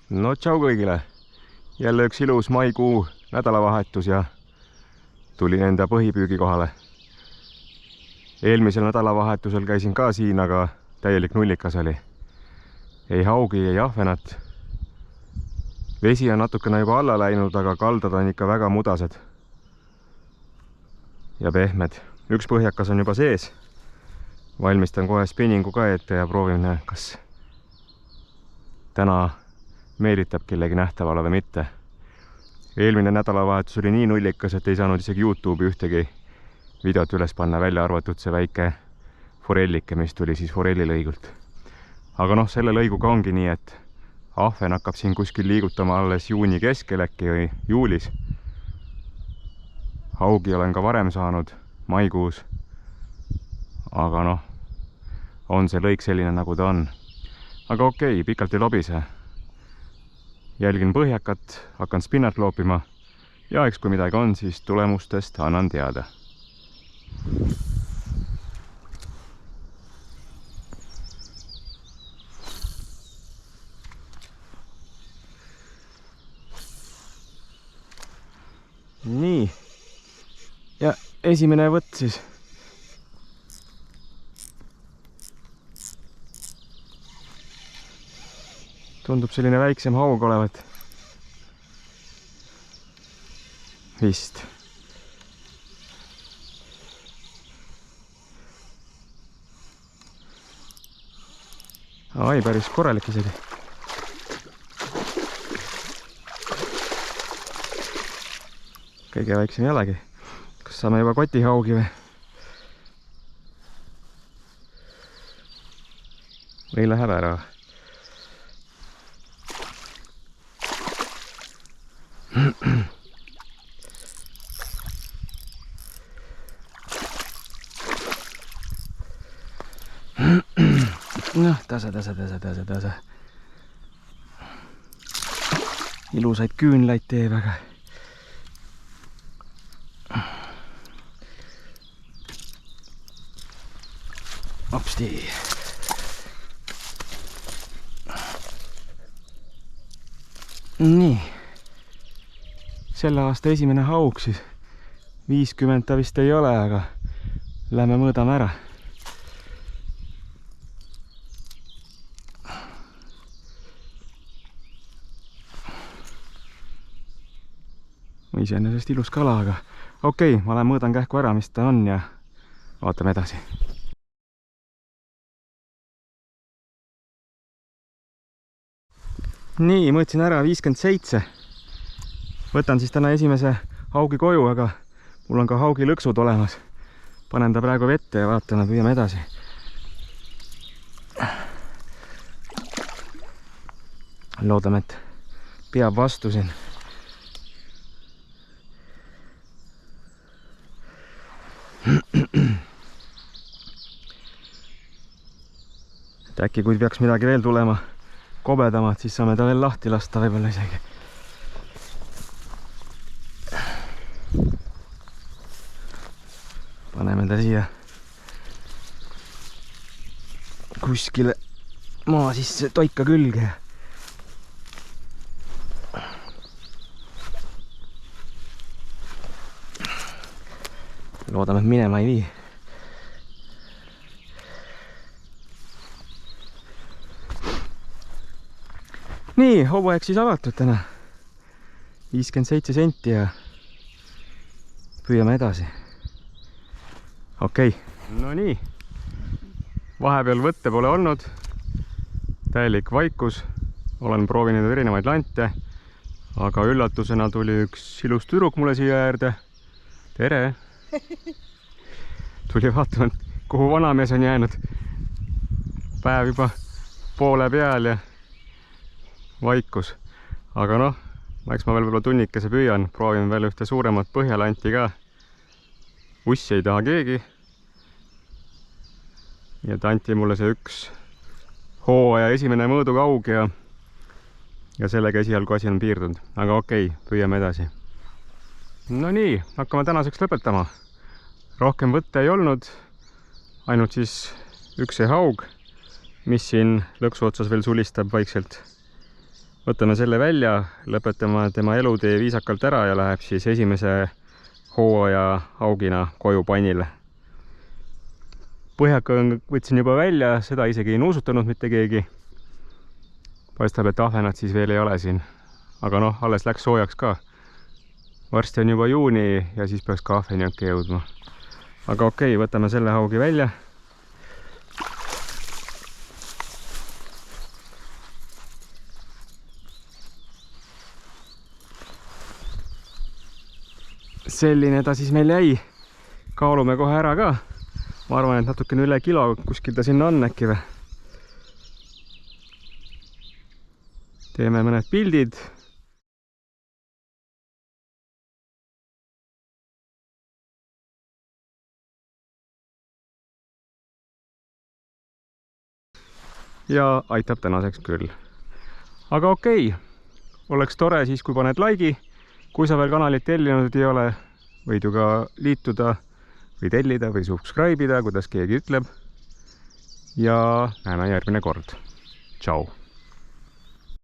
No tšau kõigile! Jälle üks ilus maikuu nädalavahetus ja tulin enda põhipüügi kohale. Eelmisel nädalavahetusel käisin ka siin, aga täielik nullikas oli. Ei haugi, ei ahvenat. Vesi on natukene juba alla läinud, aga kaldad on ikka väga mudased ja pehmed. Üks põhjakas on juba sees. Valmistan kohe spinningu ka ette ja proovin, kas täna meelitab kellegi nähtavale või mitte. Eelmine nädalavahetus oli nii nullikas, et ei saanud isegi YouTube'i ühtegi videot üles panna, välja arvatud see väike forellike, mis tuli siis forellilõigult. Aga noh, selle lõiguga ongi nii, et ahven hakkab siin kuskil liigutama alles juuni keskel äkki või juulis. Haugi olen ka varem saanud, maikuus. Aga noh, on see lõik selline, nagu ta on. Aga okei, pikalt ei lobise. Jälgin põhjakat, hakkan spinnat loopima ja eks kui midagi on, siis tulemustest annan teada. Nii. Ja esimene võtt siis. Tundub selline väiksem haug olevat. Vist. Ai, päris korralik isegi. Kõige väiksem jällegi. Kas saame juba kotihaugi või? Või läheb ära? Noh, tasa. Ilusaid küünlaid teeb, aga hopsti. Nii. Selle aasta esimene haug siis. 50 ta vist ei ole, aga lähme mõõdame ära. Iseenesest ilus kala, aga okei, ma lähen mõõdan kähku ära, mis ta on ja vaatame edasi. Nii, mõõtsin ära 57. Võtan siis täna esimese haugi koju, aga mul on ka haugi lõksud olemas. Panen ta praegu vette ja vaatame, püüame edasi. Loodame, et peab vastu siin. Et äkki kui peaks midagi veel tulema kobedamat, siis saame ta veel lahti lasta võib-olla isegi. Paneme ta siia kuskile maa sisse toika külge. Loodame, et minema ei vii. Nii, hauaeg siis avatud täna. 57 senti ja püüame edasi. Okei. No nii. Vahepeal võtte pole olnud. Täielik vaikus. Olen proovinud erinevaid lante. Aga üllatusena tuli üks ilus tüdruk mulle siia äärde. Tere! Tuli vaatama, kuhu vanamees on jäänud. Päev juba poole peal ja vaikus. Aga noh, eks ma veel võib-olla tunnikese püüan. Proovin veel ühte suuremat põhjalanti ka. Ussi ei taha keegi. Ja ta anti mulle see üks hooaja esimene mõõdukaug ja sellega esialgu asi on piirdunud. Aga okei, püüame edasi. No nii, hakkame tänaseks lõpetama. Rohkem võtte ei olnud, ainult siis üks see haug, mis siin lõksu otsas veel sulistab vaikselt. võtame selle välja, lõpetame tema elutee viisakalt ära ja läheb siis esimese hooaja haugina koju pannile. Põhjaka võtsin juba välja, seda isegi ei nuusutanud mitte keegi. Paistab, et ahvenat siis veel ei ole siin. Aga noh, alles läks soojaks ka. Varsti on juba juuni ja siis peaks ka ahvenjõkke jõudma. Aga okei, võtame selle haugi välja. Selline ta siis meil jäi. Kaalume kohe ära ka. Ma arvan, et natukene üle kilo kuskil ta sinna on äkki või. Teeme mõned pildid. Ja aitab tänaseks küll. Aga okei, oleks tore siis, kui paned laigi. Kui sa veel kanalit tellinud ei ole, võid ju ka liituda või tellida või subscribe ida, kuidas keegi ütleb. Ja näeme järgmine kord. Tšau!